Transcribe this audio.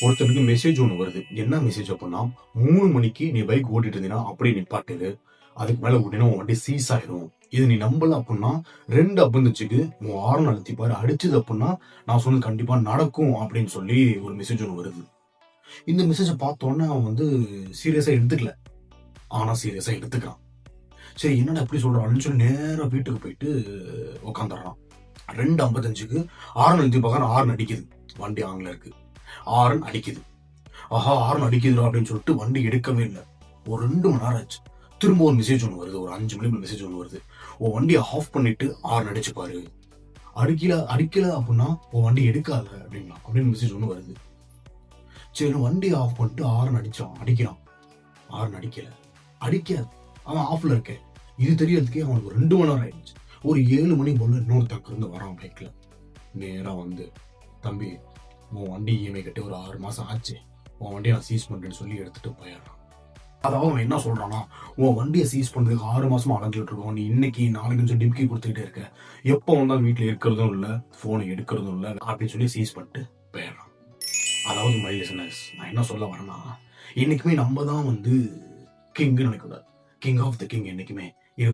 ஒருத்தனுக்கு மெசேஜ் ஒன்று வருது. என்ன மெசேஜ் அப்படின்னா, 3 மணிக்கு நீ பைக் ஓட்டிட்டு இருந்தீங்கன்னா அப்படியே நிப்பாட்டிடு. அதுக்கு மேல ஓட்டினா உன் வண்டி சீஸ் ஆயிரும். இது நீ நம்பல அப்படின்னா 2 அபந்தத்துக்கு உன் ஹார்ன் அழுத்தி பாரு. அடிச்சது அப்படின்னா நான் சொன்னது கண்டிப்பா நடக்கும் அப்படின்னு சொல்லி ஒரு மெசேஜ் ஒன்று வருது. இந்த மெசேஜை பார்த்தோன்னே அவன் வந்து சீரியஸா எடுத்துக்கல. ஆனா சீரியஸா எடுத்துக்கிறான். சரி என்னடா எப்படி சொல்றான்னு சொல்லி நேரா வீட்டுக்கு போயிட்டு உட்காந்துடுறான். 2:55க்கு ஹார்ன் அழுத்தி பார்க்கறான். ஹார்ன் அடிக்குது. வண்டி ஆன்ல இருக்கு. ஹார்ன் அடிக்குது. ஆஹா ஹார்ன் அடிக்குதுடா அப்படின்னு சொல்லிட்டு வண்டி எடுக்கவே இல்லை. ஒரு 2 மணி நேரம் ஆச்சு. திரும்ப ஒரு மெசேஜ் ஒன்று வருது. ஒரு 5 மணிக்கு மெசேஜ் ஒன்று வருது. உன் வண்டியை ஆஃப் பண்ணிட்டு ஹார்ன் அடிச்சு பாரு. அடிக்கல அப்படின்னா உன் வண்டி எடுக்காத அப்படின்னா அப்படின்னு மெசேஜ் ஒன்று வருது. சரி வண்டி ஆஃப் பண்ணிட்டு ஹார்ன் அடிக்கிறான். ஹார்ன் அடிக்காது. அவன் ஆஃப்ல இருக்கேன். இது தெரியறதுக்கே அவனுக்கு 2 மணி நேரம் ஆயிடுச்சு. ஒரு 7 மணி போல இன்னொருத்தக்கு இருந்து வரான் பைக்ல. நேரா வந்து, தம்பி உன் வண்டி இஎம்ஐ கட்டி ஒரு 6 மாசம் ஆச்சு, உன் வண்டியை நான் சீஸ் பண்றேன்னு சொல்லி எடுத்துட்டு போயிடுறான். அதாவது அவன் என்ன சொல்றான்னா, உன் வண்டியை சீஸ் பண்றதுக்கு 6 மாசமா அலைஞ்சிட்டு இருக்கோம், நீ இன்னைக்கு நாளைக்கு சொல்லி டிம்கி கொடுத்துக்கிட்டே இருக்க, எப்போ வந்தாலும் வீட்டில் இருக்கிறதும் இல்லை, போனை எடுக்கிறதும் இல்லை அப்படின்னு சொல்லி சீஸ் பண்ணிட்டு போயிடுறான். அதாவது மை லிசனர்ஸ், நான் என்ன சொல்ல வரேன்னா, என்னைக்குமே நம்ம தான் வந்து கிங்னு நினைக்கக்கூடாது. கிங் ஆஃப் த கிங் என்னைக்குமே